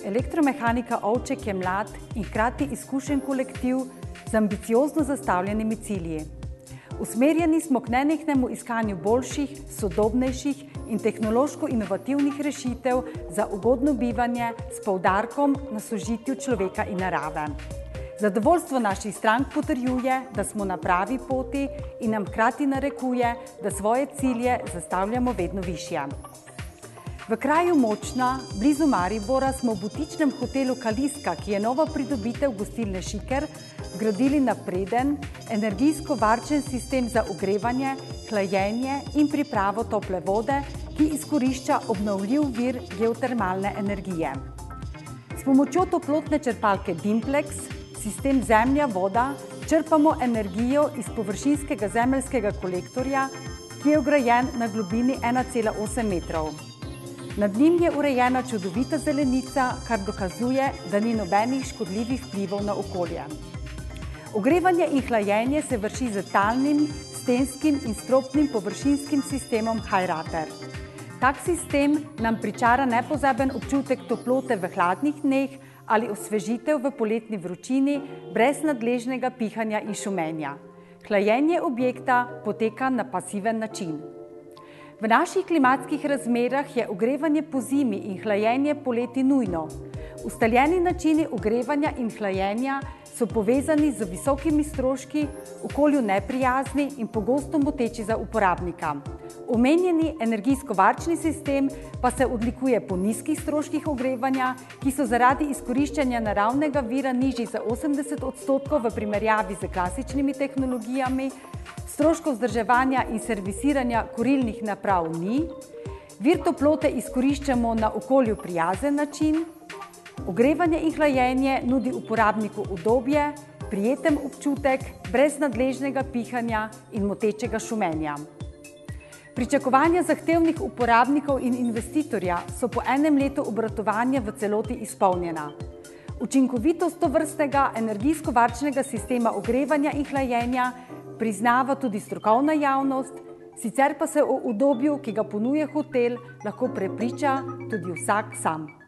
Elektromehanika Ovček je mlad in hkrati izkušen kolektiv z ambiciozno zastavljenimi cilji. Usmerjeni smo k nenehnemu iskanju boljših, sodobnejših in tehnološko inovativnih rešitev za ugodno bivanje s poudarkom na sožitju človeka in narave. Zadovoljstvo naših strank potrjuje, da smo na pravi poti in nam hkrati narekuje, da svoje cilje zastavljamo vedno višje. V kraju Močna, blizu Maribora, smo v butičnem hotelu Kaliska, ki je nova pridobitev gostilne Šiker, vgradili napreden, energijsko varčen sistem za ogrevanje, hlajenje in pripravo tople vode, ki izkorišča obnovljiv vir geotermalne energije. S pomočjo toplotne črpalke Dimplex, sistem zemlja-voda, črpamo energijo iz površinskega zemeljskega kolektorja, ki je vgrajen na globini 1,8 metrov. Nad njim je urejena čudovita zelenica, kar dokazuje, da ni nobenih škodljivih vplivov na okolje. Ogrevanje in hlajenje se vrši z talnim, stenskim in stropnim površinskim sistemom HiRater. Tak sistem nam pričara nepozaben občutek toplote v hladnih dneh ali osvežitev v poletni vročini brez nadležnega pihanja in šumenja. Hlajenje objekta poteka na pasiven način. V naših klimatskih razmerah je ogrevanje pozimi in hlajenje poleti nujno. Ustaljeni načini ogrevanja in hlajenja so povezani z visokimi stroški, okolju neprijazni in pogosto moteči za uporabnika. Omenjeni energijsko varčni sistem pa se odlikuje po nizkih stroških ogrevanja, ki so zaradi izkoriščanja naravnega vira nižji za 80% v primerjavi z klasičnimi tehnologijami, stroškov vzdrževanja in servisiranja kurilnih naprav ni, vir toplote izkoriščamo na okolju prijazen način, ogrevanje in hlajenje nudi uporabniku udobje, prijeten občutek, brez nadležnega pihanja in motečega šumenja. Pričakovanja zahtevnih uporabnikov in investitorja so po enem letu obratovanja v celoti izpolnjena. Učinkovitost tovrstnega energijsko varčnega sistema ogrevanja in hlajenja priznava tudi strokovna javnost, sicer pa se o udobju, ki ga ponuja hotel, lahko prepriča tudi vsak sam.